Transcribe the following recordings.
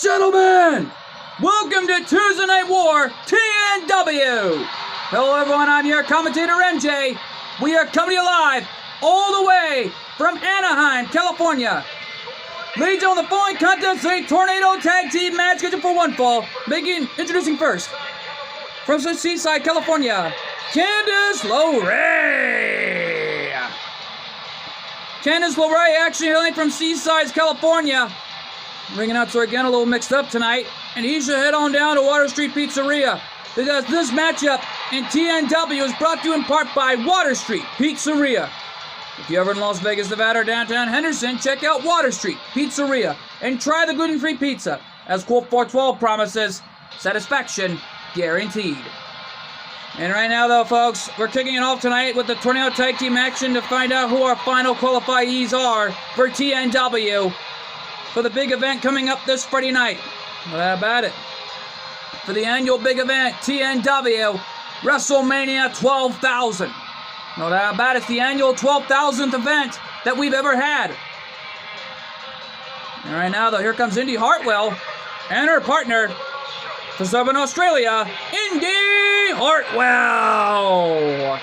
Gentlemen, welcome to Tuesday Night War TNW. Hello everyone, I'm your commentator MJ. We are coming to you live all the way from Anaheim, California. Ladies on the following contest, a tornado tag team match scheduled for one fall. Introducing first, from Seaside, California, Candice LeRae. Candice LeRae actually hailing from Seaside, California. Ring announcer again a little mixed up tonight, and he should head on down to Water Street Pizzeria because this matchup in TNW is brought to you in part by Water Street Pizzeria. If you're ever in Las Vegas, Nevada, or downtown Henderson, check out Water Street Pizzeria and try the gluten-free pizza. As Colt 412 promises, satisfaction guaranteed. And right now, though, folks, we're kicking it off tonight with the Tornado Tag Team action to find out who our final qualifyees are for TNW for the big event coming up this Friday night. No doubt about it. For the annual big event, TNW WrestleMania 12,000. No doubt about it, it's the annual 12,000th event that we've ever had. And right now, though, here comes Indi Hartwell and her partner for Southern Australia, Indi Hartwell.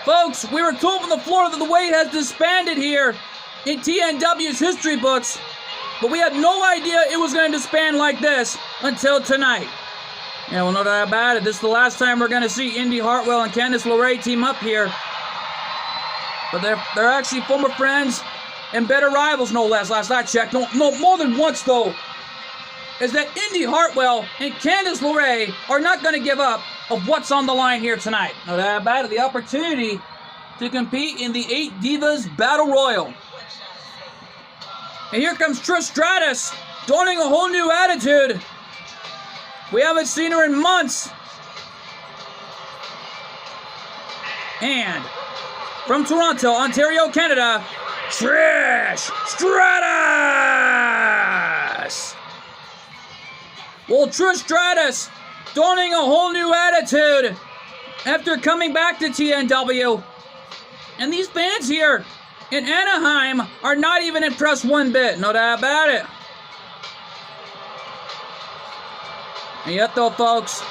Folks, we were told from the floor that the weight has disbanded here in TNW's history books, but we had no idea it was going to disband like this until tonight. Yeah, well, no doubt about it, this is the last time we're going to see Indi Hartwell and Candice LeRae team up here. But they're actually former friends and better rivals, no less. Last I checked, no more than once, though, is that Indi Hartwell and Candice LeRae are not going to give up of what's on the line here tonight. No doubt about it, the opportunity to compete in the 8 Divas Battle Royal. And here comes Trish Stratus, donning a whole new attitude. We haven't seen her in months. And from Toronto, Ontario, Canada, Trish Stratus. Well, Trish Stratus donning a whole new attitude after coming back to TNW. And these fans here in Anaheim are not even impressed one bit, no doubt about it. And yet, though, folks,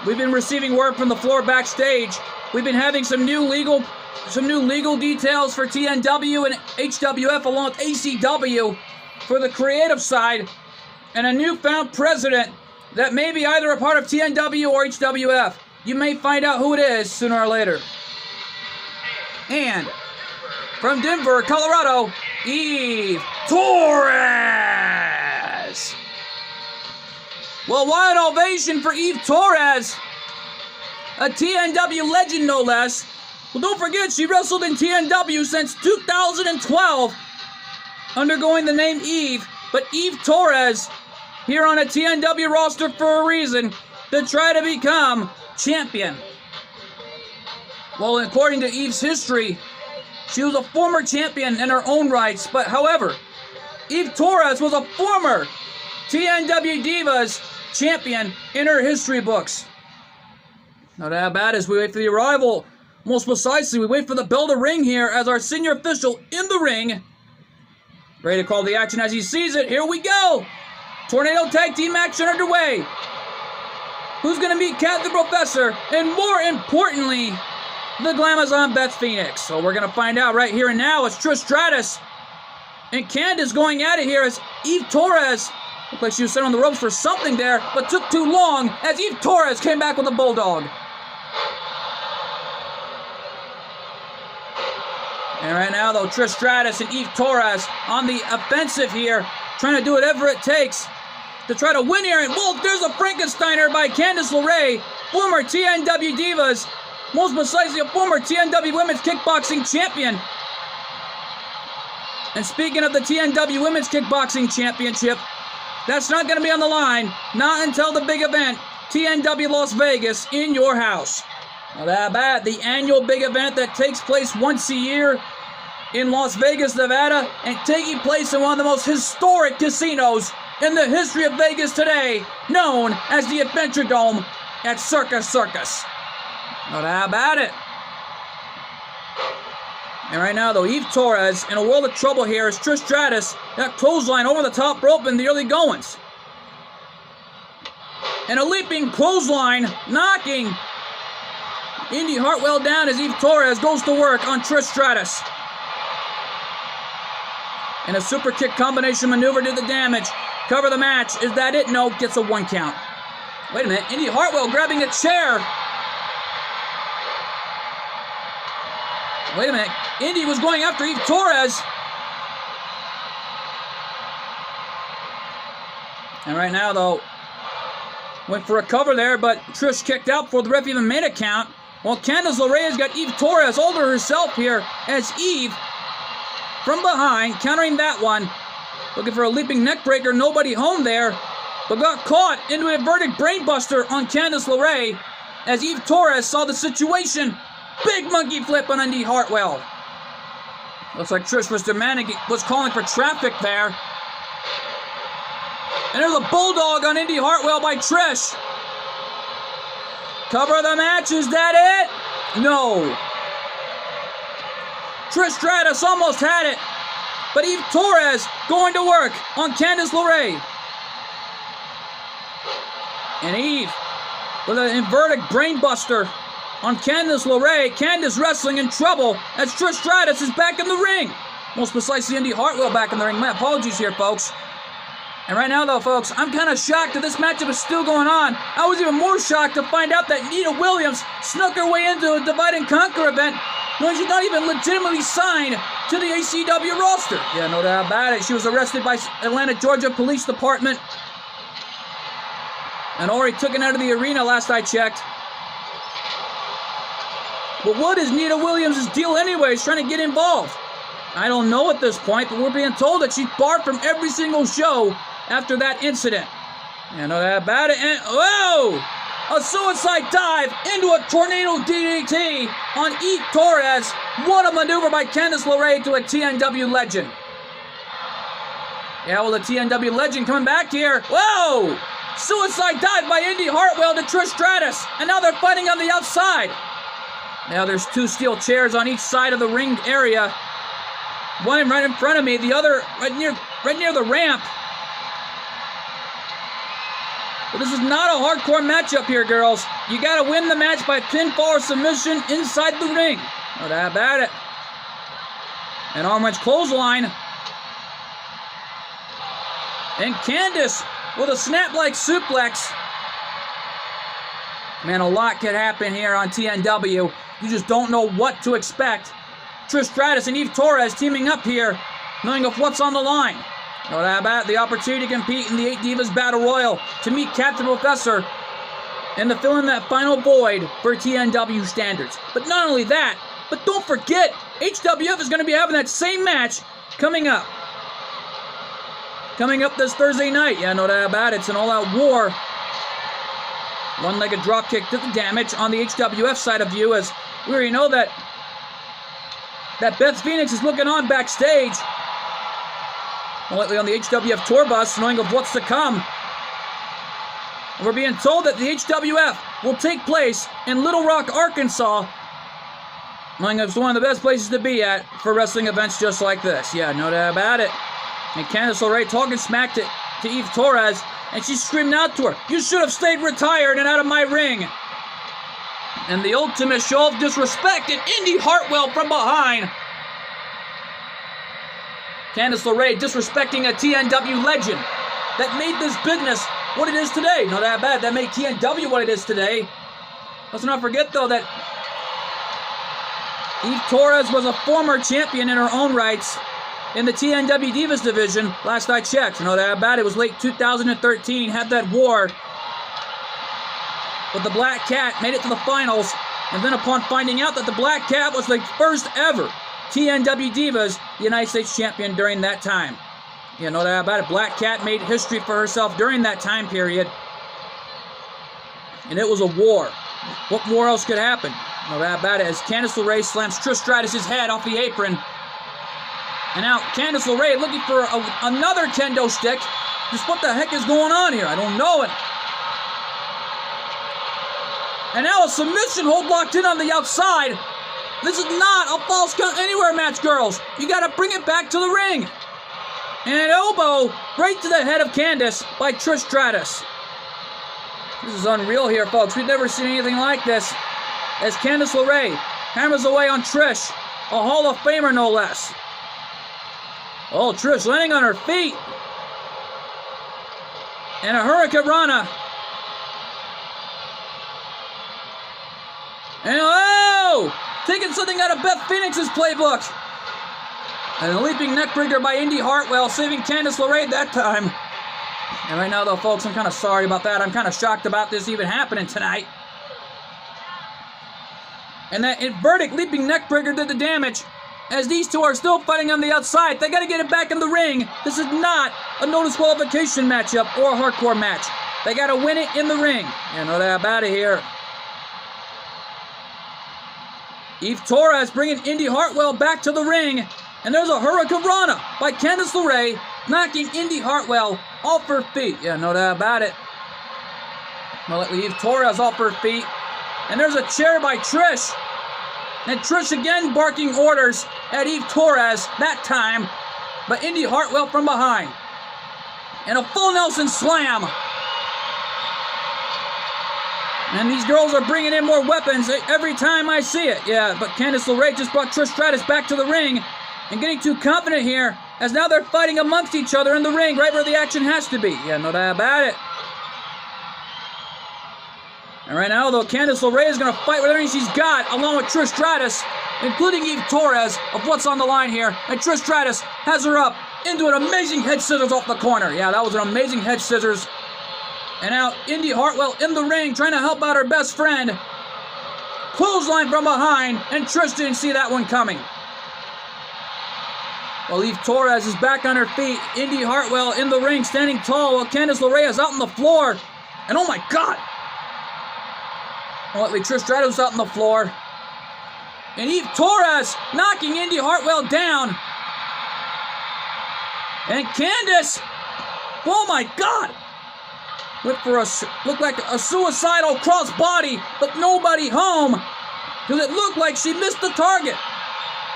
we've been receiving word from the floor backstage. We've been having some new legal details for TNW and HWF along with ACW for the creative side, and a newfound president that may be either a part of TNW or HWF. You may find out who it is sooner or later. And from Denver, Colorado, Eve Torres. Well, why an ovation for Eve Torres, a TNW legend no less. Well, don't forget, she wrestled in TNW since 2012, undergoing the name Eve. But Eve Torres, here on a TNW roster for a reason, to try to become champion. Well, according to Eve's history, she was a former champion in her own rights, but however, Eve Torres was a former TNW Divas champion in her history books. No doubt about it, as we wait for the arrival, most precisely, we wait for the bell to ring here as our senior official in the ring, ready to call the action as he sees it. Here we go! Tornado Tag Team action underway. Who's going to meet Kat the Professor, and more importantly, the Glamazon Beth Phoenix? So we're going to find out right here and now as Trish Stratus and Candice going at it here as Eve Torres looked like she was set on the ropes for something there, but took too long as Eve Torres came back with a bulldog. And right now, though, Trish Stratus and Eve Torres on the offensive here, trying to do whatever it takes to try to win here. And, well, there's a Frankensteiner by Candice LeRae, former TNW Divas, most precisely a former TNW Women's Kickboxing Champion. And speaking of the TNW Women's Kickboxing Championship, that's not going to be on the line, not until the big event, TNW Las Vegas, in your house. Now that about the annual big event that takes place once a year in Las Vegas, Nevada, and taking place in one of the most historic casinos in the history of Vegas today, known as the Adventure Dome at Circus Circus. No doubt about it. And right now, though, Eve Torres in a world of trouble here as Trish Stratus got clothesline over the top rope in the early goings. And a leaping clothesline knocking Indi Hartwell down as Eve Torres goes to work on Trish Stratus. And a super kick combination maneuver did the damage. Cover the match. Is that it? No, gets a 1 count. Wait a minute. Indi Hartwell grabbing a chair. Wait a minute. Indi was going after Eve Torres. And right now, though, went for a cover there, but Trish kicked out before the ref even made a count. Well, Candice LeRae has got Eve Torres all to herself here as Eve from behind, countering that one. Looking for a leaping neck breaker, nobody home there, but got caught into a verdict brainbuster on Candice LeRae as Eve Torres saw the situation. Big monkey flip on Indi Hartwell. Looks like Trish was calling for traffic there. And there's a bulldog on Indi Hartwell by Trish. Cover of the match, is that it? No. Trish Stratus almost had it, but Eve Torres going to work on Candice LeRae. And Eve with an inverted brainbuster on Candice LeRae. Candice wrestling in trouble as Trish Stratus is back in the ring. Most precisely, Indi Hartwell back in the ring. My apologies here, folks. And right now, though, folks, I'm kind of shocked that this matchup is still going on. I was even more shocked to find out that Nina Williams snuck her way into a Divide and Conquer event when she's not even legitimately signed to the ACW roster. Yeah, no doubt about it. She was arrested by Atlanta, Georgia Police Department and already taken out of the arena last I checked. But what is Nina Williams' deal anyway? She's trying to get involved. I don't know at this point, but we're being told that she's barred from every single show after that incident. Yeah, no doubt about it. And whoa! A suicide dive into a tornado DDT on Eve Torres. What a maneuver by Candice LeRae to a TNW legend. Yeah, well, the TNW legend coming back here. Whoa! Suicide dive by Indi Hartwell to Trish Stratus. And now they're fighting on the outside. Now there's 2 steel chairs on each side of the ring area. One right in front of me, the other right near the ramp. But this is not a hardcore matchup here, girls. You got to win the match by pinfall or submission inside the ring. No doubt about it. An arm wrench clothesline. And Candice with a snap-like suplex. Man, a lot could happen here on TNW. You just don't know what to expect. Trish Stratus and Eve Torres teaming up here, knowing of what's on the line. No doubt about it, the opportunity to compete in the 8 Divas Battle Royal, to meet Captain Professor, and to fill in that final void for TNW standards. But not only that, but don't forget, HWF is going to be having that same match coming up. Coming up this Thursday night. Yeah, no doubt about it, it's an all-out war. One-legged dropkick did the damage on the HWF side of you, as we already know that Beth Phoenix is looking on backstage. Lately on the HWF tour bus, knowing of what's to come. And we're being told that the HWF will take place in Little Rock, Arkansas. Knowing it's one of the best places to be at for wrestling events just like this. Yeah, no doubt about it. And Candice LeRae talking smack to Eve Torres. And she's screaming out to her, "You should have stayed retired and out of my ring." And the ultimate show of disrespect, and Indi Hartwell from behind. Candice LeRae disrespecting a TNW legend that made this business what it is today. Not that bad. That made TNW what it is today. Let's not forget, though, that Eve Torres was a former champion in her own rights in the TNW Divas division last I checked. No doubt about it. It was late 2013. Had that war with the Black Cat, made it to the finals, and then upon finding out that the Black Cat was the first ever TNW Divas United States champion during that time. Yeah, no doubt about it. Black Cat made history for herself during that time period. And it was a war. What more else could happen? No doubt about it. As Candice LeRae slams Trish Stratus' head off the apron. And now Candice LeRae looking for another kendo stick. Just what the heck is going on here? I don't know it. And now a submission hold locked in on the outside. This is not a false count anywhere match, girls. You got to bring it back to the ring. And an elbow right to the head of Candice by Trish Stratus. This is unreal here, folks. We've never seen anything like this. As Candice LeRae hammers away on Trish, a Hall of Famer no less. Oh, Trish landing on her feet. And a Hurricane Rana. And oh! Taking something out of Beth Phoenix's playbook. And a leaping neckbreaker by Indy Hartwell, saving Candice LeRae that time. And right now, though, folks, I'm kind of sorry about that. I'm kind of shocked about this even happening tonight. And that verdict leaping neckbreaker did the damage. As these two are still fighting on the outside, they got to get it back in the ring. This is not a no disqualification matchup or a hardcore match. They got to win it in the ring. You know that about it here. Eve Torres bringing Indy Hartwell back to the ring. And there's a Hurricane Rana by Candice LeRae, knocking Indy Hartwell off her feet. Yeah, no doubt about it. Well, Eve Torres off her feet. And there's a chair by Trish. And Trish again barking orders at Eve Torres that time. But Indy Hartwell from behind. And a full Nelson slam. And these girls are bringing in more weapons every time I see it. Yeah, but Candice LeRae just brought Trish Stratus back to the ring. And getting too confident here, as now they're fighting amongst each other in the ring, right where the action has to be. Yeah, no doubt about it. And right now, though, Candice LeRae is going to fight with everything she's got, along with Trish Stratus, including Eve Torres, of what's on the line here. And Trish Stratus has her up into an amazing head scissors off the corner. Yeah, that was an amazing head scissors. And now Indy Hartwell in the ring, trying to help out her best friend. Clothesline from behind, and Trish didn't see that one coming. Well, Eve Torres is back on her feet. Indy Hartwell in the ring, standing tall, while Candice LeRae is out on the floor. And oh my God! Well, Trish Stratus out on the floor. And Eve Torres knocking Indy Hartwell down. And Candice, oh my God! Went for looked like a suicidal crossbody, but nobody home. Because it looked like she missed the target.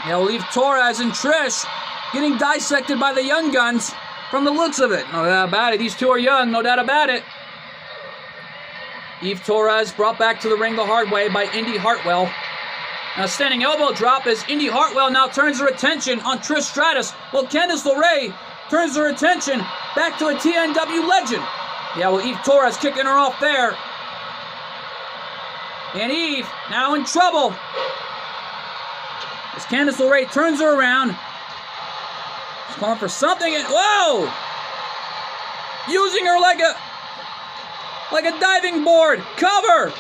Yeah, well, Eve Torres and Trish getting dissected by the Young Guns from the looks of it. No doubt about it. These two are young, no doubt about it. Eve Torres brought back to the ring the hard way by Indy Hartwell. Now standing elbow drop as Indy Hartwell now turns her attention on Trish Stratus. Well, Candice LeRae turns her attention back to a TNW legend. Yeah, well, Eve Torres kicking her off there. And Eve now in trouble. As Candice LeRae turns her around. She's calling for something and whoa! Using her like a diving board. Cover!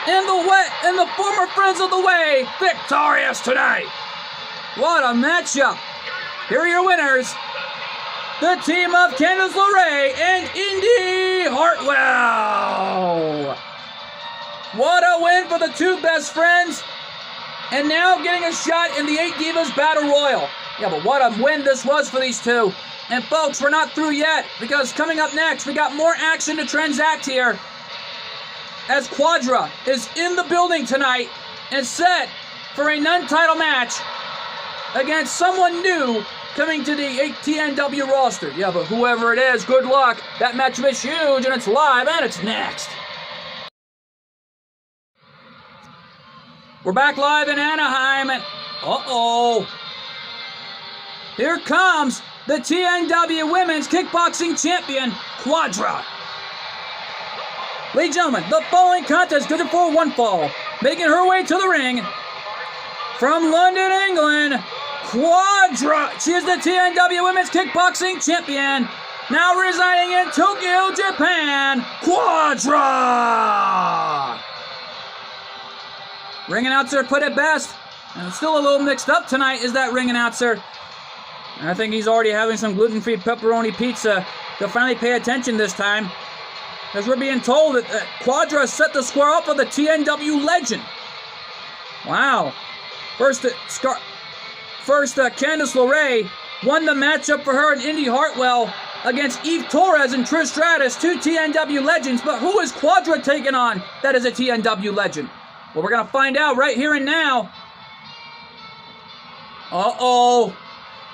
And the former Friends of the Way victorious tonight. What a matchup. Here are your winners. The team of Candice LeRae and Indy Hartwell. What a win for the two best friends. And now getting a shot in the 8 Divas Battle Royal. Yeah, but what a win this was for these two. And folks, we're not through yet, because coming up next, we got more action to transact here. As Quadra is in the building tonight and set for a non-title match against someone new coming to the TNW roster. Yeah, but whoever it is, good luck. That matchup is huge, and it's live, and it's next. We're back live in Anaheim, and uh-oh. Here comes the TNW Women's Kickboxing Champion, Quadra. Ladies and gentlemen, the following contest scheduled for one fall. Making her way to the ring from London, England, Quadra. She is the TNW Women's Kickboxing Champion. Now residing in Tokyo, Japan, Quadra. Ring announcer put it best. And it's still a little mixed up tonight, is that ring announcer. And I think he's already having some gluten-free pepperoni pizza to finally pay attention this time. As we're being told that Quadra set the square up for the TNW legend. Wow. First, Candice LeRae won the matchup for her and Indy Hartwell against Eve Torres and Trish Stratus, two TNW legends. But who is Quadra taking on that is a TNW legend? Well, we're going to find out right here and now Uh-oh.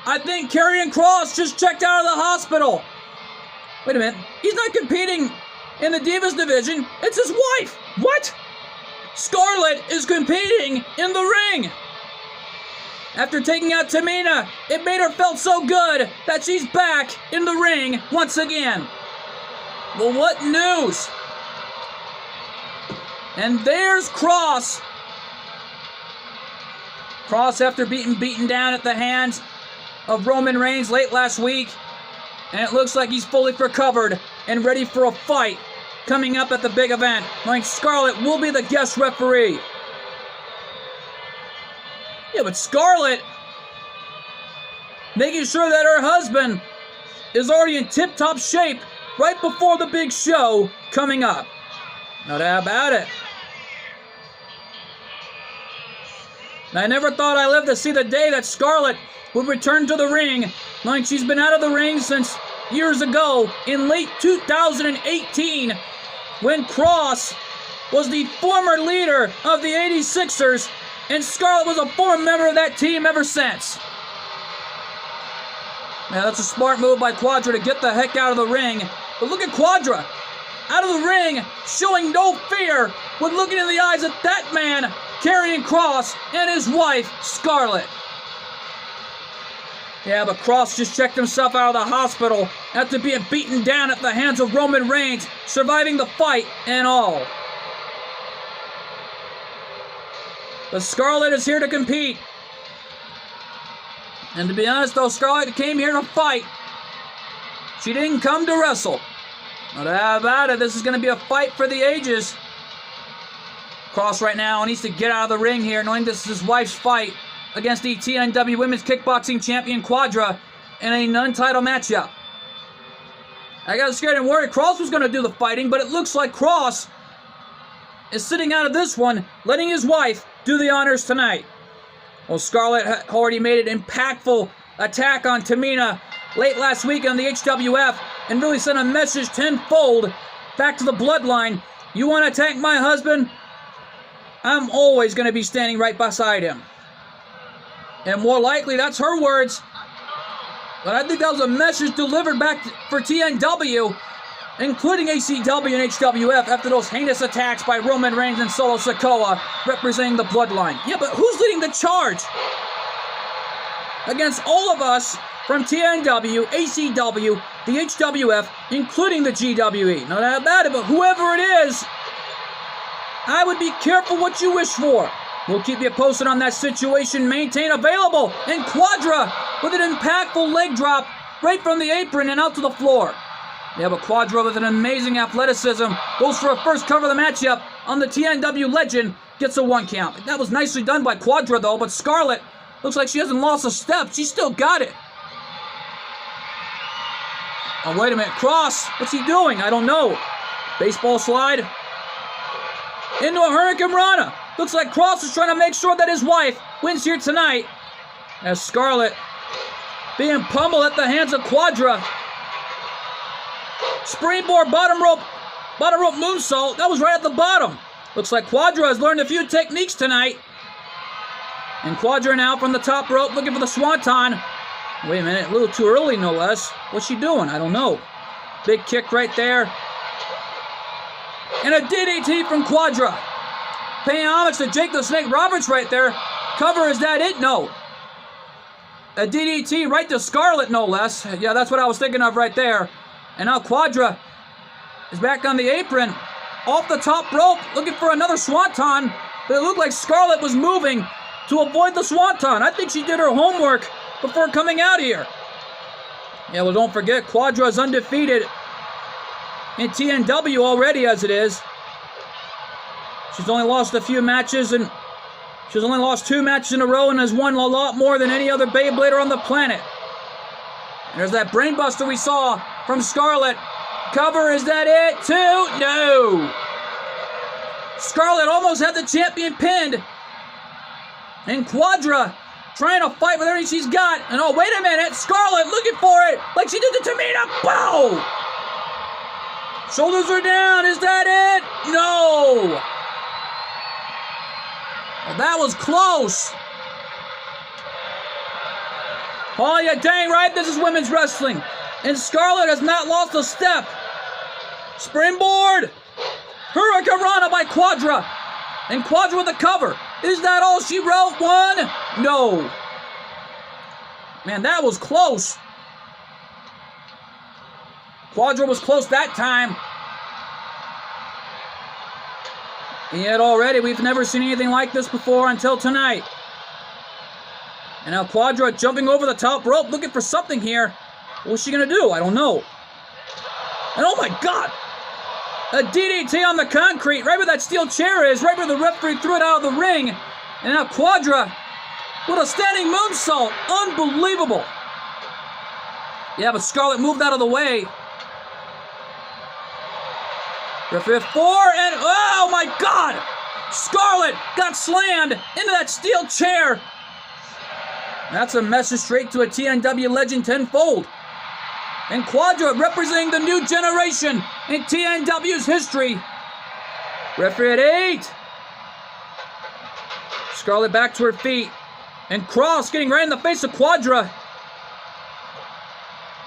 I think Karrion Kross just checked out of the hospital. Wait a minute. He's not competing in the Divas division. It's his wife. What? Scarlett is competing in the ring. After taking out Tamina, it made her feel so good that she's back in the ring once again. Well, what news? And there's Kross. Kross, after being beaten down at the hands of Roman Reigns late last week, and it looks like he's fully recovered and ready for a fight coming up at the big event, knowing Scarlett will be the guest referee. Yeah, but Scarlett making sure that her husband is already in tip-top shape right before the big show coming up. No doubt about it. I never thought I'd live to see the day that Scarlett would return to the ring, knowing she's been out of the ring since years ago in late 2018, when Kross was the former leader of the 86ers, and Scarlett was a former member of that team ever since. Now, that's a smart move by Quadra to get the heck out of the ring. But look at Quadra, out of the ring, showing no fear when looking in the eyes of that man, Karrion Kross, and his wife, Scarlett. Yeah, but Kross just checked himself out of the hospital after being beaten down at the hands of Roman Reigns, surviving the fight and all. But Scarlett is here to compete. And to be honest, though, Scarlett came here to fight. She didn't come to wrestle. No doubt about it, this is going to be a fight for the ages. Kross right now needs to get out of the ring here, knowing this is his wife's fight against the TNW Women's Kickboxing Champion Quadra in a non-title matchup. I got scared and worried Kross was going to do the fighting, but it looks like Kross is sitting out of this one, letting his wife do the honors tonight. Well, Scarlett already made an impactful attack on Tamina late last week on the HWF and really sent a message tenfold back to the bloodline. You want to attack my husband? I'm always going to be standing right beside him. And more likely, that's her words. But I think that was a message delivered back for TNW, including ACW and HWF, after those heinous attacks by Roman Reigns and Solo Sikoa, representing the bloodline. Yeah, but who's leading the charge against all of us from TNW, ACW, the HWF, including the GWE? No doubt about it, but whoever it is, I would be careful what you wish for. We'll keep you posted on that situation. Maintain available. And Quadra with an impactful leg drop right from the apron and out to the floor. Yeah, but Quadra with an amazing athleticism goes for a first cover of the matchup on the TNW legend. Gets a 1 count. That was nicely done by Quadra, though. But Scarlett looks like she hasn't lost a step. She's still got it. Oh, wait a minute. Kross. What's he doing? I don't know. Baseball slide. Into a Hurricane Rana. Looks like Kross is trying to make sure that his wife wins here tonight. As Scarlett being pummeled at the hands of Quadra. Springboard bottom rope moonsault. That was right at the bottom. Looks like Quadra has learned a few techniques tonight. And Quadra now from the top rope looking for the swanton. Wait a minute, a little too early no less. What's she doing? I don't know. Big kick right there. And a DDT from Quadra. Paying homage to Jake the Snake Roberts right there. Cover, is that it? No. A DDT right to Scarlett, no less. Yeah, that's what I was thinking of right there. And now Quadra is back on the apron. Off the top rope, looking for another swanton. But it looked like Scarlett was moving to avoid the swanton. I think she did her homework before coming out here. Yeah, well, don't forget, Quadra is undefeated in TNW already as it is. She's only lost a few matches, and she's only lost 2 matches in a row and has won a lot more than any other Beyblader on the planet. And there's that brainbuster we saw from Scarlett. Cover, is that it? 2? No. Scarlett almost had the champion pinned. And Quadra trying to fight with everything she's got. And oh, wait a minute. Scarlett looking for it like she did to Tamina. Bow! Shoulders are down. Is that it? No. Well, that was close. Oh, yeah, dang right, this is women's wrestling. And Scarlett has not lost a step. Springboard. Hurricanrana by Quadra. And Quadra with the cover. Is that all she wrote? One? No. Man, that was close. Quadra was close that time. And yet already we've never seen anything like this before until tonight. And now Quadra jumping over the top rope, looking for something here. What's she going to do? I don't know. And oh my God! A DDT on the concrete, right where that steel chair is, right where the referee threw it out of the ring. And now Quadra with a standing moonsault. Unbelievable. Yeah, but Scarlett moved out of the way. Referee 4, and oh my God! Scarlett got slammed into that steel chair. That's a message straight to a TNW legend tenfold. And Quadra representing the new generation in TNW's history. Referee at 8. Scarlett back to her feet. And Cross getting right in the face of Quadra.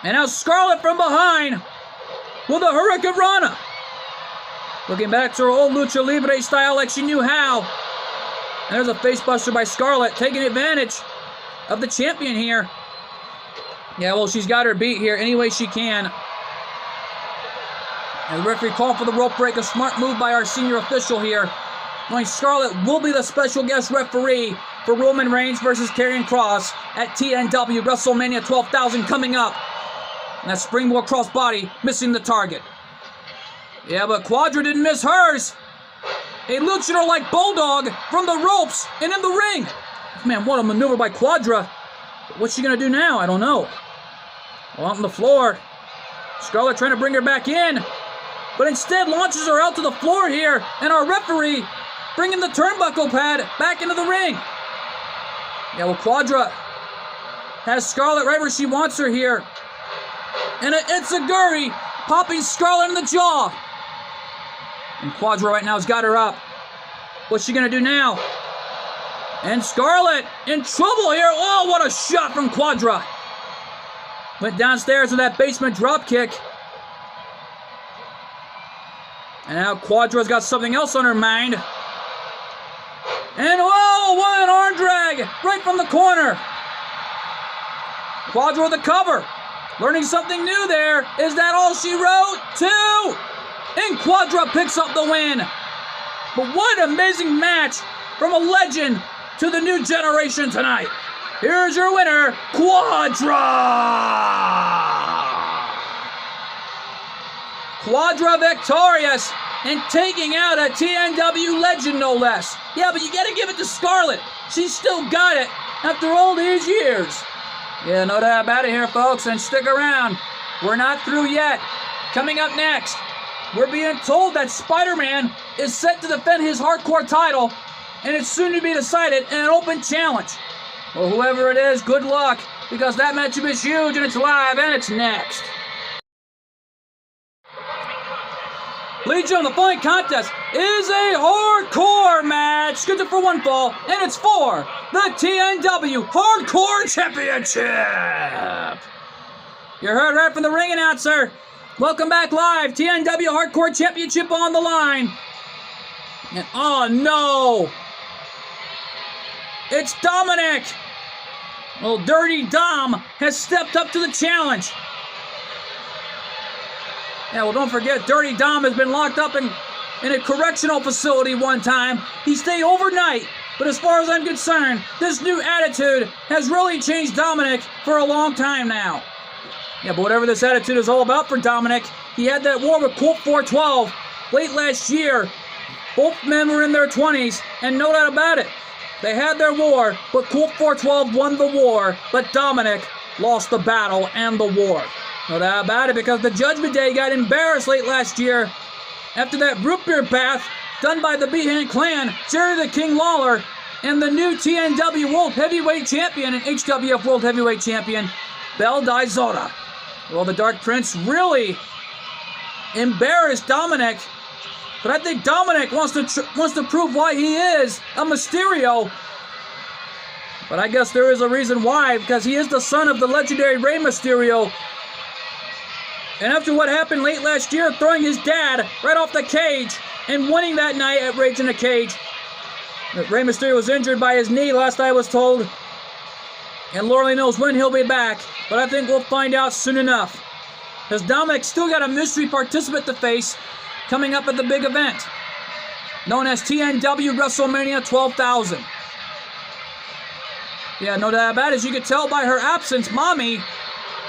And now Scarlett from behind with a Hurricanrana. Looking back to her old Lucha Libre style like she knew how. And there's a facebuster by Scarlett, taking advantage of the champion here. Yeah, well, she's got her beat here any way she can. And the referee called for the rope break. A smart move by our senior official here. Knowing Scarlett will be the special guest referee for Roman Reigns versus Karrion Kross at TNW WrestleMania 12,000 coming up. And that springboard crossbody missing the target. Yeah, but Quadra didn't miss hers. A luchador-like bulldog from the ropes and in the ring. Man, what a maneuver by Quadra. What's she going to do now? I don't know. Well, on the floor. Scarlett trying to bring her back in. But instead launches her out to the floor here. And our referee bringing the turnbuckle pad back into the ring. Yeah, well, Quadra has Scarlett right where she wants her here. And it's a Guri popping Scarlett in the jaw. And Quadra right now has got her up. What's she going to do now? And Scarlett in trouble here. Oh, what a shot from Quadra. Went downstairs with that basement drop kick. And now Quadra's got something else on her mind. And whoa, what an arm drag right from the corner. Quadra with the cover. Learning something new there. Is that all she wrote? 2. And Quadra picks up the win. But what an amazing match from a legend to the new generation tonight. Here's your winner, Quadra! Quadra victorious and taking out a TNW legend, no less. Yeah, but you gotta give it to Scarlett. She's still got it after all these years. Yeah, no doubt about it here, folks, and stick around. We're not through yet. Coming up next, we're being told that Spider-Man is set to defend his hardcore title, and it's soon to be decided in an open challenge. Well, whoever it is, good luck, because that matchup is huge, and it's live, and it's next. Legion of the following contest is a hardcore match, scheduled for one fall, and it's for the TNW Hardcore Championship. You heard right from the ring announcer. Welcome back live, TNW Hardcore Championship on the line. And oh no! It's Dominic! Well, Dirty Dom has stepped up to the challenge. Yeah, well, don't forget, Dirty Dom has been locked up in a correctional facility one time. He stayed overnight, but as far as I'm concerned, this new attitude has really changed Dominic for a long time now. Yeah, but whatever this attitude is all about for Dominic, he had that war with Colt 412 late last year. Both men were in their 20s, and no doubt about it, they had their war, but Colt 412 won the war, but Dominic lost the battle and the war. No doubt about it, because the Judgment Day got embarrassed late last year after that root beer bath done by the Behan Clan, Jerry the King Lawler, and the new TNW World Heavyweight Champion and HWF World Heavyweight Champion, Bel Dizota. Well, the Dark Prince really embarrassed Dominic, but I think Dominic wants to prove why he is a Mysterio. But I guess there is a reason why, because he is the son of the legendary Rey Mysterio. And after what happened late last year, throwing his dad right off the cage and winning that night at Rage in the Cage, Rey Mysterio was injured by his knee, last I was told. And Lord only knows when he'll be back, but I think we'll find out soon enough. Because Dominic's still got a mystery participant to face coming up at the big event, known as TNW WrestleMania 12,000. Yeah, no doubt about it. As you can tell by her absence, Mommy,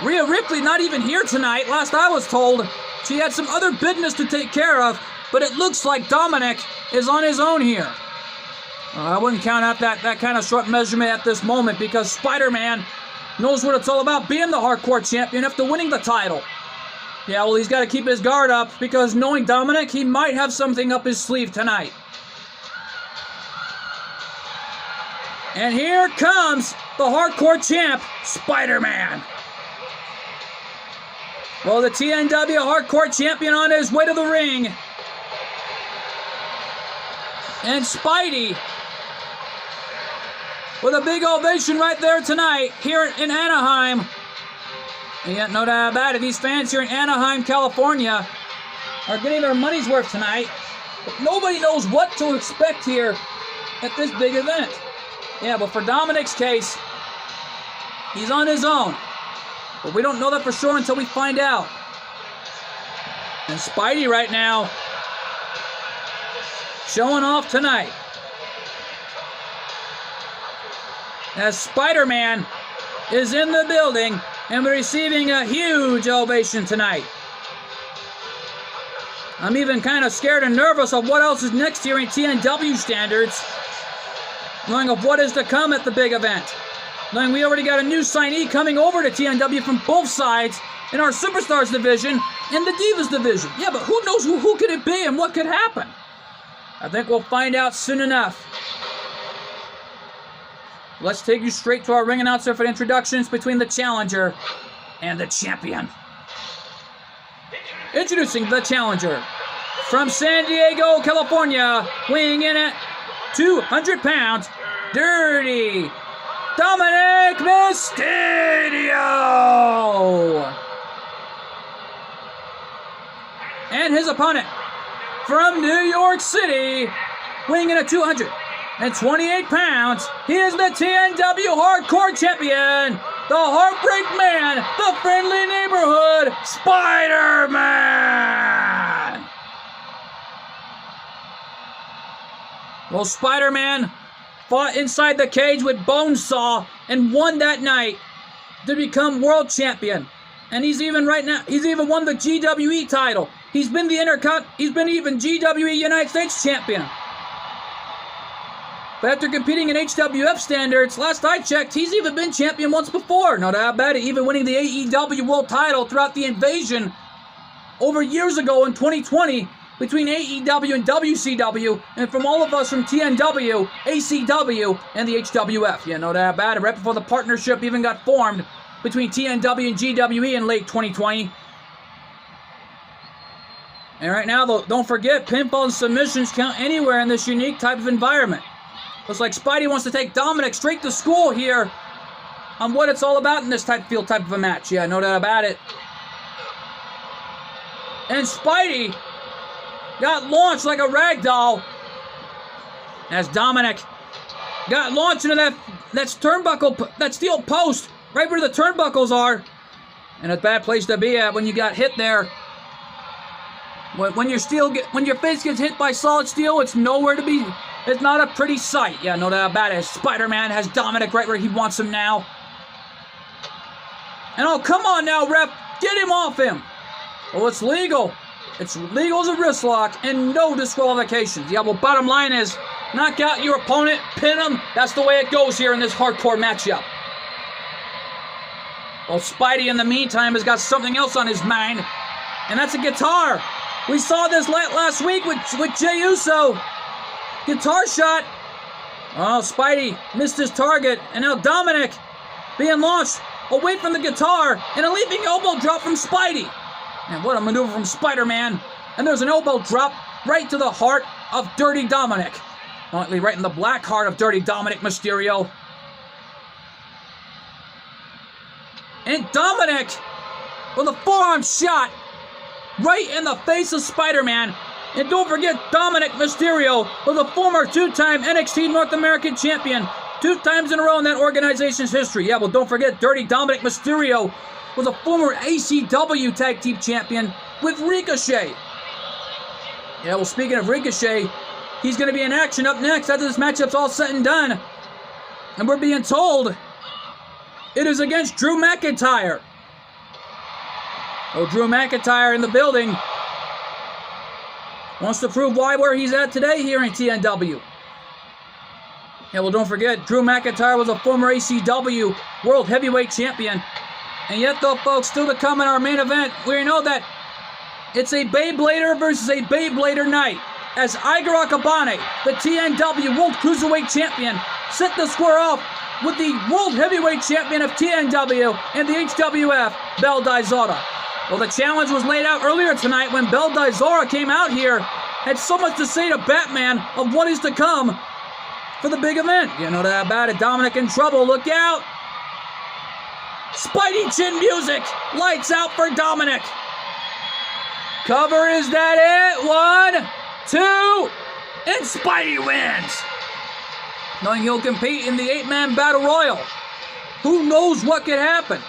Rhea Ripley, not even here tonight, last I was told. She had some other business to take care of, but it looks like Dominic is on his own here. I wouldn't count out that kind of short measurement at this moment, because Spider-Man knows what it's all about, being the hardcore champion after winning the title. Yeah, well, he's got to keep his guard up, because knowing Dominic, he might have something up his sleeve tonight. And here comes the hardcore champ, Spider-Man. Well, the TNW hardcore champion on his way to the ring. And Spidey, with a big ovation right there tonight here in Anaheim. And yet, no doubt about it, these fans here in Anaheim, California are getting their money's worth tonight. But nobody knows what to expect here at this big event. Yeah, but for Dominic's case, he's on his own. But we don't know that for sure until we find out. And Spidey right now, showing off tonight. As Spider-Man is in the building and receiving a huge ovation tonight. I'm even kind of scared and nervous of what else is next here in TNW standards, knowing of what is to come at the big event. Knowing we already got a new signee coming over to TNW from both sides in our Superstars division and the Divas division. Yeah, but who knows who could it be and what could happen? I think we'll find out soon enough. Let's take you straight to our ring announcer for the introductions between the challenger and the champion. Introducing the challenger from San Diego, California, weighing in at 200 pounds, Dirty Dominic Mysterio. And his opponent from New York City, weighing in at 228 pounds, he is the TNW Hardcore Champion, the Heartbreak Man, the Friendly Neighborhood Spider-Man. Well, Spider-Man fought inside the cage with Bonesaw and won that night to become world champion. And he's even won the GWE title. He's been even GWE United States champion. But after competing in HWF standards, last I checked, he's even been champion once before. No doubt about it, even winning the AEW world title throughout the invasion over years ago in 2020 between AEW and WCW, and from all of us from TNW, ACW, and the HWF. Yeah, no doubt about it, right before the partnership even got formed between TNW and GWE in late 2020. And right now, though, don't forget, pinfall and submissions count anywhere in this unique type of environment. Looks like Spidey wants to take Dominic straight to school here on what it's all about in this type of a match. Yeah, no doubt about it. And Spidey got launched like a rag doll as Dominic got launched into that turnbuckle, that steel post, right where the turnbuckles are. And a bad place to be at when you got hit there. When your face gets hit by solid steel, it's nowhere to be. It's not a pretty sight. Yeah, no doubt about it. Spider-Man has Dominic right where he wants him now. And oh, come on now, ref. Get him off him. Well, it's legal. It's legal as a wrist lock and no disqualifications. Yeah, well, bottom line is, knock out your opponent, pin him. That's the way it goes here in this hardcore matchup. Well, Spidey, in the meantime, has got something else on his mind, and that's a guitar. We saw this last week with Jey Uso. Guitar shot. Oh, Spidey missed his target, and now Dominic being launched away from the guitar, and a leaping elbow drop from Spidey. And what a maneuver from Spider-Man. And there's an elbow drop right to the heart of Dirty Dominic. Right in the black heart of Dirty Dominic Mysterio. And Dominic with a forearm shot right in the face of Spider-Man. And don't forget Dominic Mysterio was a former two-time NXT North American champion. 2 times in a row in that organization's history. Yeah, well, don't forget Dirty Dominic Mysterio was a former ACW Tag Team Champion with Ricochet. Yeah, well, speaking of Ricochet, he's going to be in action up next after this matchup's all said and done. And we're being told it is against Drew McIntyre. Oh, Drew McIntyre in the building wants to prove where he's at today here in TNW. Yeah, well, don't forget, Drew McIntyre was a former ACW World Heavyweight Champion. And yet, though, folks, still to come in our main event, we know that it's a Beyblader versus a Beyblader night. As Igor Akabane, the TNW World Cruiserweight Champion, set to square off with the World Heavyweight Champion of TNW and the HWF, Bel Dizora. Well, the challenge was laid out earlier tonight when Bel Dizora came out here, had so much to say to Batman of what is to come for the big event. You know that about it. Dominic in trouble. Look out. Spidey chin music. Lights out for Dominic. Cover, is that it? 1, 2, and Spidey wins. Knowing he'll compete in the 8-man Battle Royal. Who knows what could happen?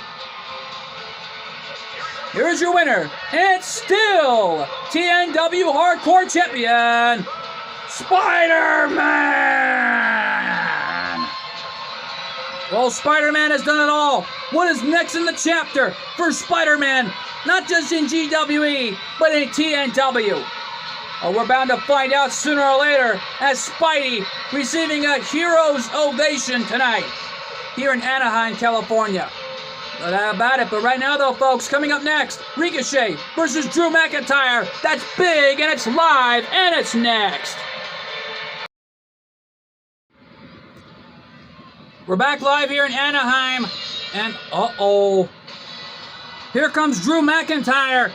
Here's your winner. And still TNW Hardcore Champion, Spider-Man! Well, Spider-Man has done it all. What is next in the chapter for Spider-Man? Not just in GWE, but in TNW. Oh, we're bound to find out sooner or later as Spidey receiving a hero's ovation tonight here in Anaheim, California. No doubt about it, but right now though, folks, coming up next, Ricochet versus Drew McIntyre. That's big, and it's live, and it's next. We're back live here in Anaheim, and here comes Drew McIntyre,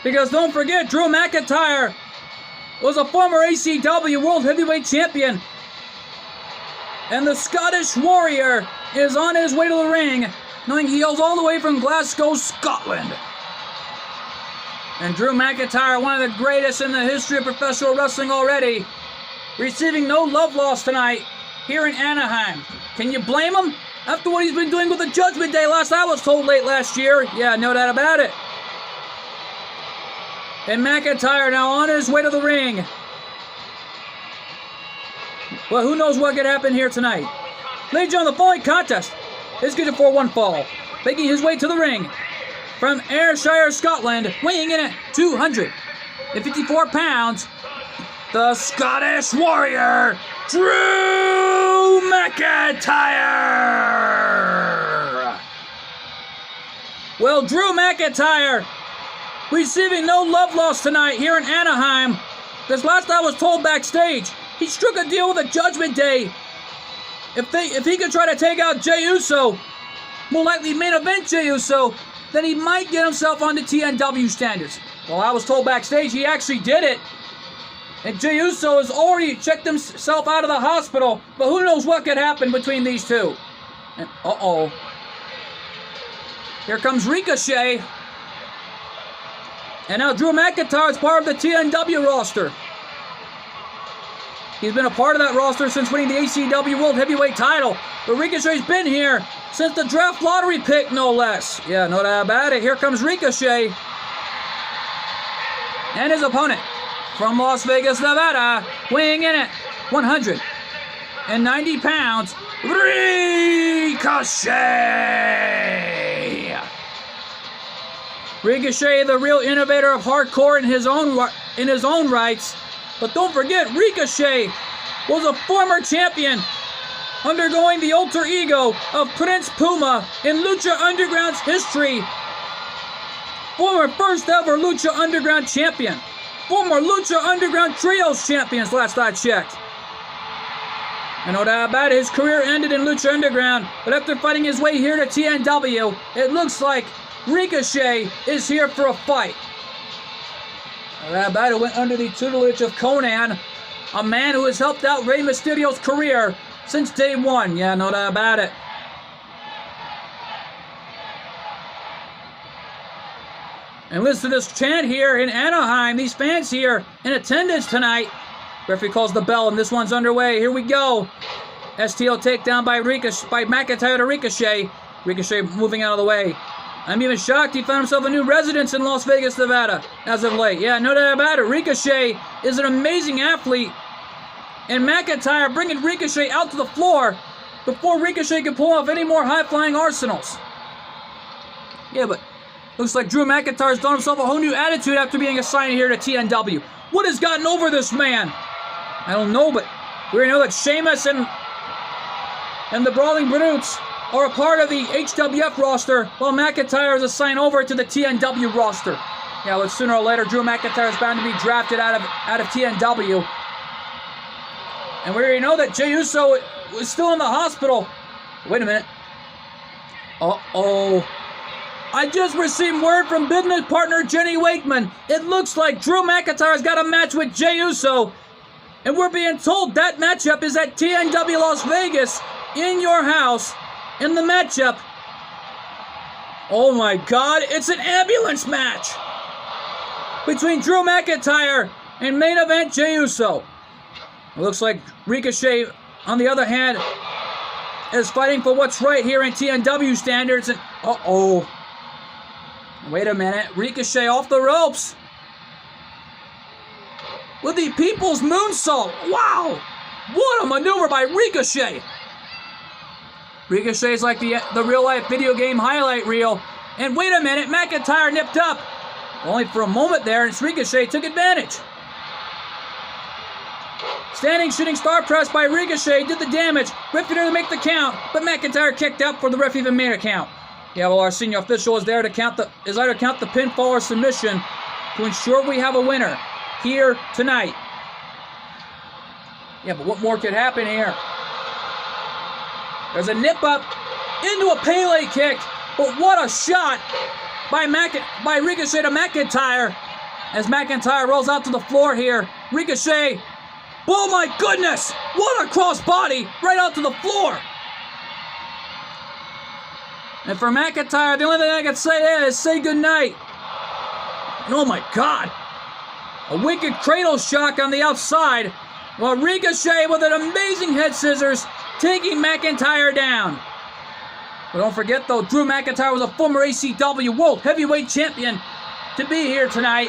because don't forget, Drew McIntyre was a former ACW World Heavyweight Champion, and the Scottish Warrior is on his way to the ring, knowing he hails all the way from Glasgow, Scotland. And Drew McIntyre, one of the greatest in the history of professional wrestling already, receiving no love lost tonight here in Anaheim. Can you blame him? After what he's been doing with the Judgment Day last I was told late last year. Yeah, no doubt about it. And McIntyre now on his way to the ring. Well, who knows what could happen here tonight. Ladies and gentlemen, the following contest is scheduled for one fall. Making his way to the ring from Ayrshire, Scotland, weighing in at 254 pounds, the Scottish Warrior, Drew McIntyre. Well, Drew McIntyre receiving no love lost tonight here in Anaheim. This last I was told backstage, he struck a deal with the Judgment Day. If he could try to take out Jey Uso, more likely main event Jey Uso, then he might get himself onto TNW standards. Well, I was told backstage he actually did it. And Jey Uso has already checked himself out of the hospital, but who knows what could happen between these two. And here comes Ricochet. And now Drew McIntyre is part of the TNW roster. He's been a part of that roster since winning the ACW World Heavyweight title. But Ricochet's been here since the draft lottery pick, no less. Yeah, no doubt about it. Here comes Ricochet. And his opponent from Las Vegas, Nevada, weighing in at 190 pounds, Ricochet! Ricochet, the real innovator of hardcore in his own rights. But don't forget, Ricochet was a former champion, undergoing the alter ego of Prince Puma in Lucha Underground's history. Former first ever Lucha Underground champion. Former Lucha Underground Trios champions, last I checked. And no doubt about it, his career ended in Lucha Underground, but after fighting his way here to TNW, it looks like Ricochet is here for a fight. No doubt about it, went under the tutelage of Conan, a man who has helped out Rey Mysterio's career since day one. Yeah, no doubt about it. And listen to this chant here in Anaheim. These fans here in attendance tonight. Referee calls the bell, and this one's underway. Here we go. STO takedown by McIntyre to Ricochet. Ricochet moving out of the way. I'm even shocked he found himself a new residence in Las Vegas, Nevada, as of late. Yeah, no doubt about it. Ricochet is an amazing athlete. And McIntyre bringing Ricochet out to the floor before Ricochet can pull off any more high-flying arsenals. Yeah, but looks like Drew McIntyre's done himself a whole new attitude after being assigned here to TNW. What has gotten over this man? I don't know, but we know that Sheamus and the Brawling Brutes are a part of the HWF roster, while McIntyre is assigned over to the TNW roster. Yeah, but sooner or later, Drew McIntyre is bound to be drafted out of TNW. And we already know that Jey Uso is still in the hospital. Wait a minute. Uh-oh. I just received word from business partner Jenny Wakeman. It looks like Drew McIntyre's got a match with Jey Uso. And we're being told that matchup is at TNW Las Vegas in your house. In the matchup. Oh my God, it's an ambulance match between Drew McIntyre and main event Jey Uso. It looks like Ricochet, on the other hand, is fighting for what's right here in TNW standards. And uh-oh. Wait a minute. Ricochet off the ropes with the People's Moonsault. Wow. What a maneuver by Ricochet. Ricochet is like the real-life video game highlight reel. And wait a minute. McIntyre nipped up. Only for a moment there, and Ricochet took advantage. Standing shooting star press by Ricochet did the damage. Referee to make the count, but McIntyre kicked out before the ref even made a count. Yeah, well, our senior official is there to either count the pinfall or submission to ensure we have a winner here tonight. Yeah, but what more could happen here? There's a nip up into a Pele kick, but what a shot by Ricochet to McIntyre as McIntyre rolls out to the floor here. Ricochet. Oh my goodness! What a crossbody right out to the floor! And for McIntyre, the only thing I can say is say goodnight. And oh my God! A wicked cradle shock on the outside, while Ricochet with an amazing head scissors taking McIntyre down. But don't forget though, Drew McIntyre was a former ACW World Heavyweight Champion to be here tonight.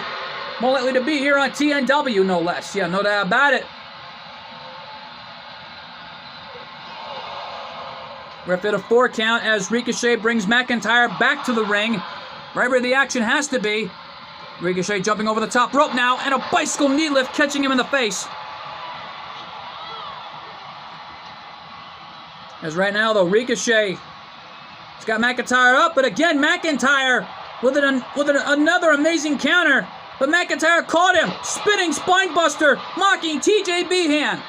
More likely to be here on TNW, no less. Yeah, no doubt about it. Ref at a 4 count as Ricochet brings McIntyre back to the ring. Right where the action has to be. Ricochet jumping over the top rope now, and a bicycle knee lift catching him in the face. As right now, though, Ricochet has got McIntyre up, but again, McIntyre with another amazing counter. But McIntyre caught him. Spinning spinebuster, mocking TJ Behan.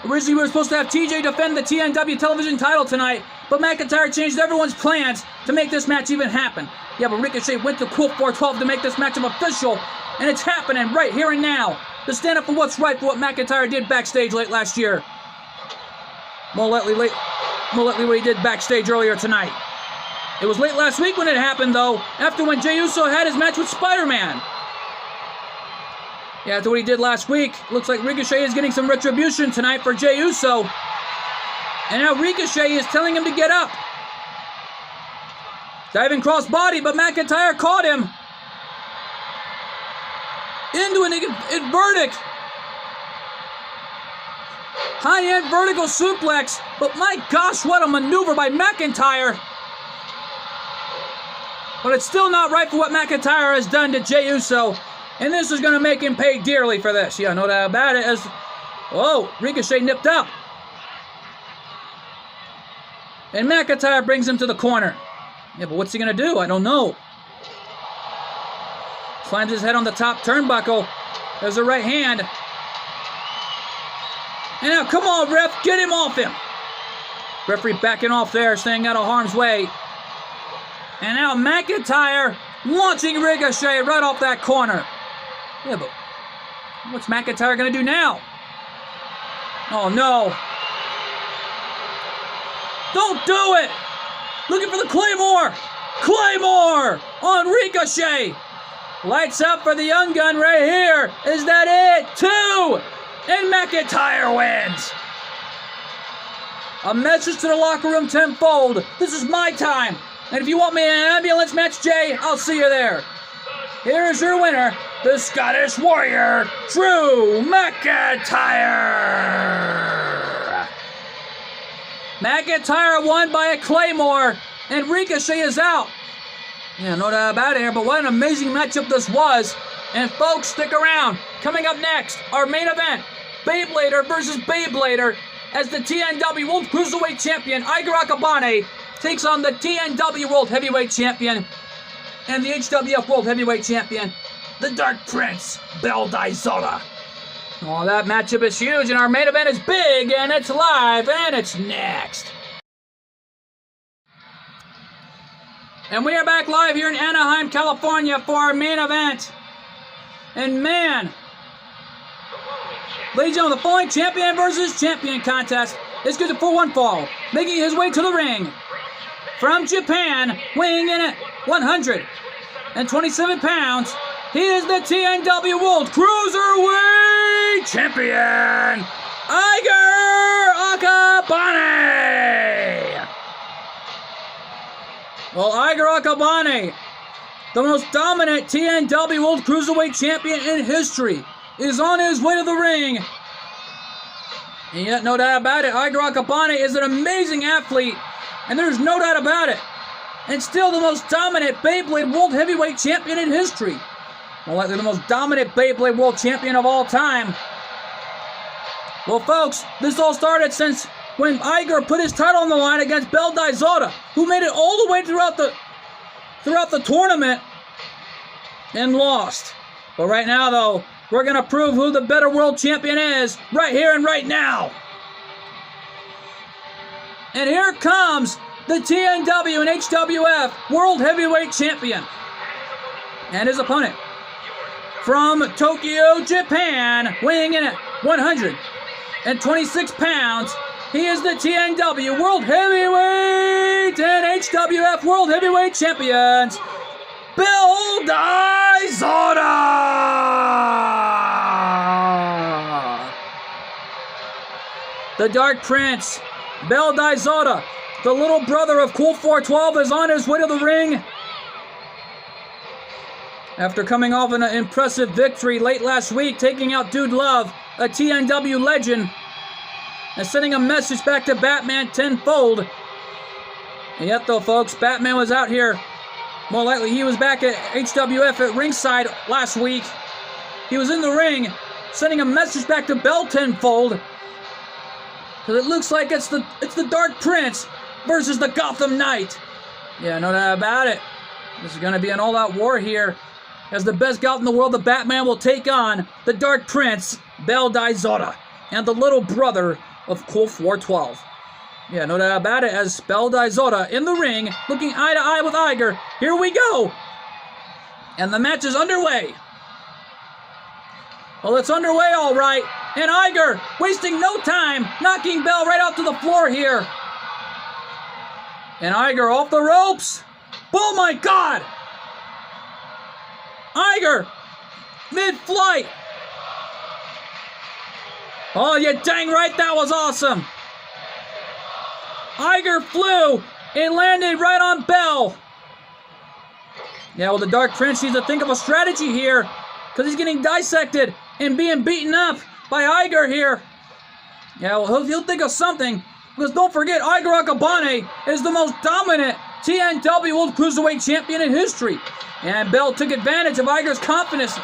Originally, we were supposed to have TJ defend the TNW television title tonight, but McIntyre changed everyone's plans to make this match even happen. Yeah, but Ricochet went to Quilt 412 to make this matchup official, and it's happening right here and now to stand up for what's right for what McIntyre did backstage late last year. More likely what he did backstage earlier tonight. It was late last week when it happened, though, after when Jey Uso had his match with Spider-Man. Yeah, after what he did last week, looks like Ricochet is getting some retribution tonight for Jey Uso. And now Ricochet is telling him to get up. Diving crossbody, but McIntyre caught him. Into an inverted. High-end vertical suplex, but my gosh, what a maneuver by McIntyre. But it's still not right for what McIntyre has done to Jey Uso. And this is going to make him pay dearly for this. Yeah, no doubt about it. Whoa, Ricochet nipped up. And McIntyre brings him to the corner. Yeah, but what's he going to do? I don't know. Slams his head on the top turnbuckle. There's a right hand. And now, come on, ref, get him off him. Referee backing off there, staying out of harm's way. And now McIntyre launching Ricochet right off that corner. Yeah, but what's McIntyre going to do now? Oh, no. Don't do it! Looking for the Claymore! Claymore on Ricochet! Lights up for the young gun right here. Is that it? 2. And McIntyre wins. A message to the locker room tenfold. This is my time. And if you want me in an ambulance match, Jay, I'll see you there. Here is your winner, the Scottish Warrior, Drew McIntyre. McIntyre won by a Claymore, and Ricochet is out. Yeah, no doubt about it here, but what an amazing matchup this was. And folks, stick around. Coming up next, our main event, Beyblader versus Beyblader, as the TNW World Cruiserweight Champion, Iger Akabane, takes on the TNW World Heavyweight Champion and the HWF World Heavyweight Champion, the Dark Prince, Bel Daizoda. Oh, that matchup is huge, and our main event is big, and it's live, and it's next. And we are back live here in Anaheim, California for our main event. And man, ladies and gentlemen, the following champion versus champion contest is good for one fall, making his way to the ring. From Japan, weighing in at 127 pounds, he is the TNW World Cruiserweight Champion, Iger Akabane! Well, Iger Akabane, the most dominant TNW World Cruiserweight Champion in history, is on his way to the ring. And yet, no doubt about it, Iger Akabane is an amazing athlete, and there's no doubt about it. And still the most dominant Beyblade World Heavyweight Champion in history. Well, likely the most dominant Beyblade World Champion of all time. Well, folks, this all started since when Iger put his title on the line against Bel Daizoda, who made it all the way throughout the tournament and lost. But right now, though, we're going to prove who the better world champion is right here and right now. And here comes the TNW and HWF World Heavyweight Champion and his opponent. From Tokyo, Japan, weighing in at 126 pounds, he is the TNW World Heavyweight and HWF World Heavyweight Champions, Bel Daizoda! The Dark Prince, Bel Daizoda, the little brother of Cool 412, is on his way to the ring. After coming off an impressive victory late last week, taking out Dude Love, a TNW legend, and sending a message back to Batman tenfold. And yet, though, folks, Batman was out here. More likely, he was back at HWF at ringside last week. He was in the ring, sending a message back to Bel tenfold. Because it looks like it's the Dark Prince versus the Gotham Knight. Yeah, no doubt about it. This is going to be an all-out war here. As the best gout in the world, the Batman will take on the Dark Prince, Bel Daizoda, and the little brother of Cool 412. Yeah, no doubt about it, as Bel Daizoda in the ring, looking eye to eye with Iger. Here we go! And the match is underway. Well, it's underway all right. And Iger, wasting no time, knocking Bel right out to the floor here. And Iger off the ropes. Oh my God! Iger, mid-flight. Oh, you dang right, that was awesome. Iger flew and landed right on Bel. Yeah, well, the Dark Prince needs to think of a strategy here, because he's getting dissected and being beaten up by Iger here. Yeah, well, he'll think of something, because don't forget, Iger Akabane is the most dominant TNW World Cruiserweight Champion in history. And Bel took advantage of Iger's confidence.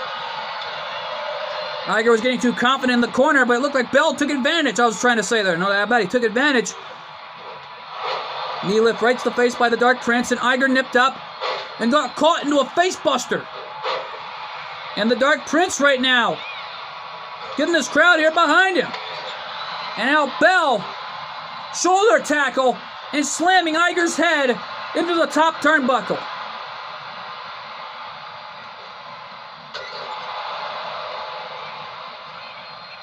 Iger was getting too confident in the corner, but it looked like Bel took advantage. I was trying to say there. No, I bet he took advantage. Knee lift right to the face by the Dark Prince, and Iger nipped up and got caught into a face buster. And the Dark Prince right now getting this crowd here behind him. And now Bel, shoulder tackle, and slamming Iger's head into the top turnbuckle.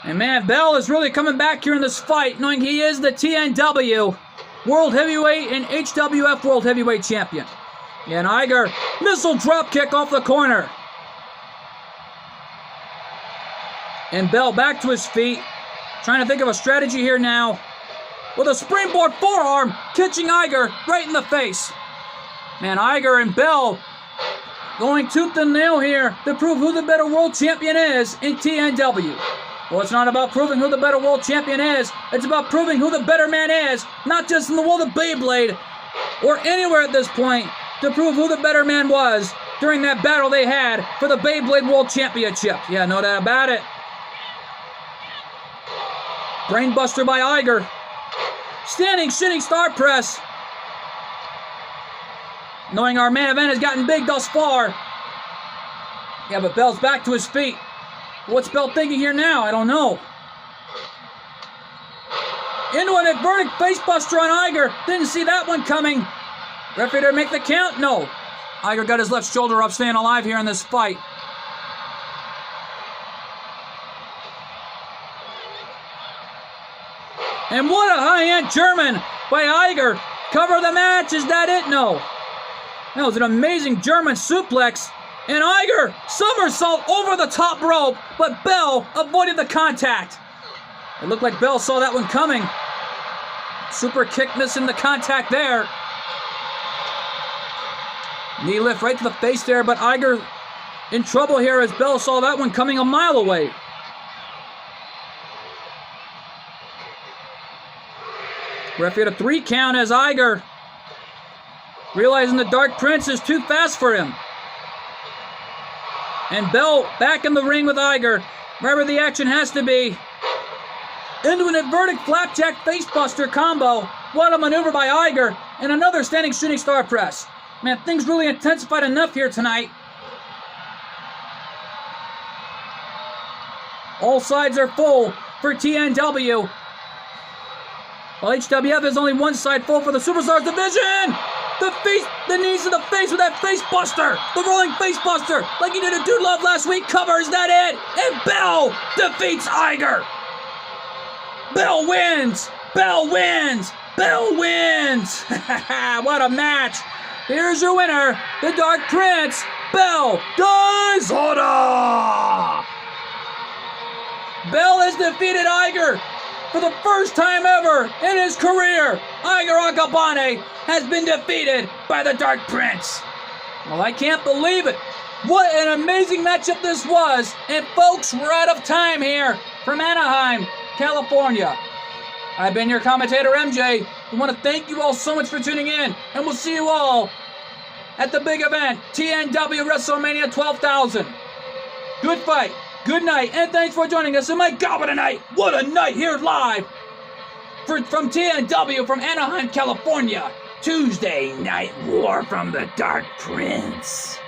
And man, Bel is really coming back here in this fight, knowing he is the TNW World Heavyweight and HWF World Heavyweight Champion. And Iger, missile drop kick off the corner. And Bell back to his feet. Trying to think of a strategy here now. With a springboard forearm, catching Iger right in the face. Man, Iger and Bell going tooth and nail here to prove who the better world champion is in TNW. Well, it's not about proving who the better world champion is. It's about proving who the better man is, not just in the world of Beyblade or anywhere at this point, to prove who the better man was during that battle they had for the Beyblade World Championship. Yeah, no doubt about it. Brainbuster by Iger. Standing shooting star press. Knowing our main event has gotten big thus far. Yeah, but Bell's back to his feet. What's Bell thinking here now? I don't know. Into an inverted facebuster on Iger. Didn't see that one coming. Referee to make the count? No. Iger got his left shoulder up, staying alive here in this fight. And what a high-hand German by Iger. Cover the match. Is that it? No. That was an amazing German suplex. And Iger somersault over the top rope, but Bell avoided the contact. It looked like Bell saw that one coming. Super kick missing the contact there. Knee lift right to the face there, but Iger in trouble here as Bell saw that one coming a mile away. Referee had a 3 count as Iger, realizing the Dark Prince is too fast for him. And Bell back in the ring with Iger, wherever the action has to be. Into an inverted flapjack facebuster combo. What a maneuver by Iger. And another standing shooting star press. Man, things really intensified enough here tonight. All sides are full for TNW. While HWF is only one side full for the Superstars division. The knees to the face with that face buster. The rolling face buster. Like he did a Dude Love last week. Covers that in. And Bell defeats Iger. Bell wins. Bell wins. Bell wins. What a match. Here's your winner, the Dark Prince, Bell Dayzona. Bell has defeated Iger for the first time ever in his career. Iger Akabane has been defeated by the Dark Prince. Well, I can't believe it. What an amazing matchup this was. And folks, we're out of time here from Anaheim, California. I've been your commentator, MJ. We want to thank you all so much for tuning in. And we'll see you all at the big event, TNW WrestleMania 12,000. Good fight. Good night, and thanks for joining us. And my God, what a night! What a night here live from TNW from Anaheim, California. Tuesday Night War from the Dark Prince.